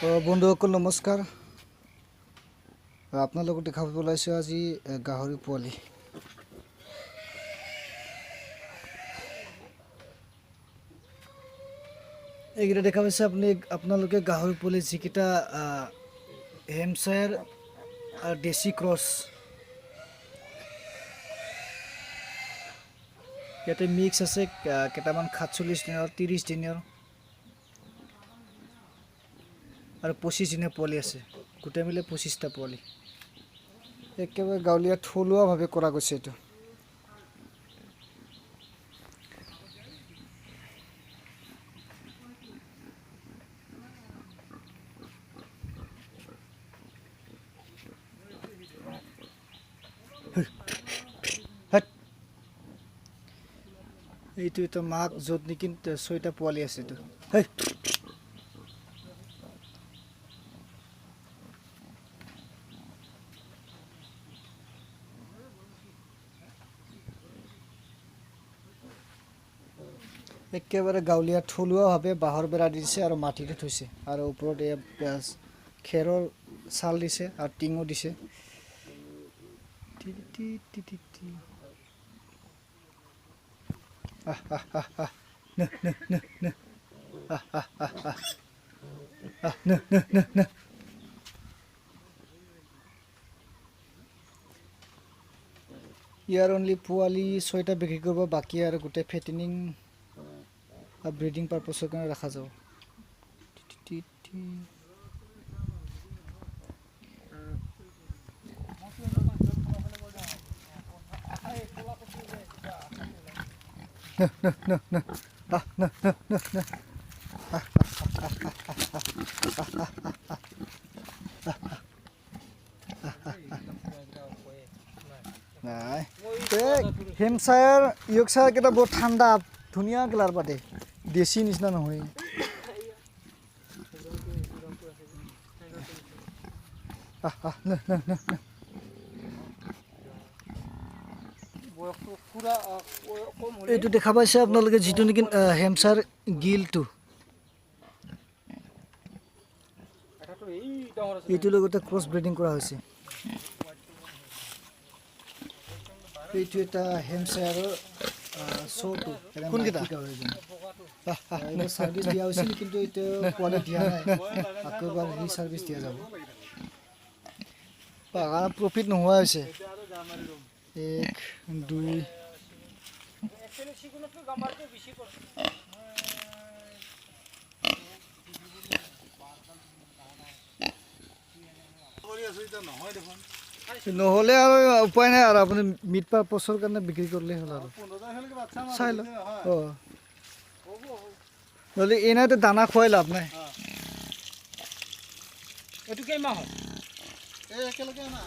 বন্ধুসকল নমস্কাৰ আপোনালোকক দেখাব ওলাইছো আজি গাহৰি পোৱালি এইকেইটা দেখা পাইছে আপোনালোকে গাহৰি পোৱালি যিকেইটা হেমছায়াৰ আৰু দেশী ক্ৰছ ইয়াতে মিক্স আছে কেইটামান 47 দিনৰ 30 দিনৰ আৰু 25 দিনৰ পোৱালি আছে গোটেই মিলে 25টা পোৱালি একেবাৰে গাঁৱলীয়া থলুৱাভাৱে কৰা গৈছে এইটো এইটো এটা মাক য'ত নেকি 6টা পোৱালি আছে এইটো একেবাৰে গাঁৱলীয়া থলুৱাভাৱে বাঁহৰ বেৰা দিছে আৰু মাটিতে থৈছে আৰু ওপৰত খেৰৰ চাল দিছে আৰু টিঙো দিছে ইয়াৰ অনলি পোৱালি 6টা বিক্ৰী কৰিব বাকী আৰু গোটেই ফেটেনিং ব্রিডিং পারপাসের কারণে রাখা যাও হেমছায়ার ইয়র্কশায়ার কেটা বহুত ঠান্ডা ধুনিয়া কালার পাতে দেশি নিচিনা নহয় এইটো দেখা পাইছে আপোনালোকে যেটো নেকি হেমছায়ার গিলটো এইটো লগতে ক্ৰছ ব্ৰিডিং কৰা হৈছে এইটো এটা হেমছায়াৰৰ সোটো কোন কিটা সাৰ্ভিস দিয়া হৈছিল কিন্তু এটা পোৱালি দিয়া নাই আকৌবাৰ ৰি সাৰ্ভিস দিয়া যাব বাগান প্ৰফিট নোহোৱা হৈছে 1 2 এক্সেলি সিগুণটো গামাৰটো বেছি কৰছে নহলে আৰু উপায় নাই আৰু আপুনি মিট পাৰপছৰ কাৰণে বিক্ৰী কৰিলে হ'ল আৰু চাই ল নহলে এনাইতো দানা খুৱাই লাভ নাই এইটো কেইমাহ হয় একেলগে না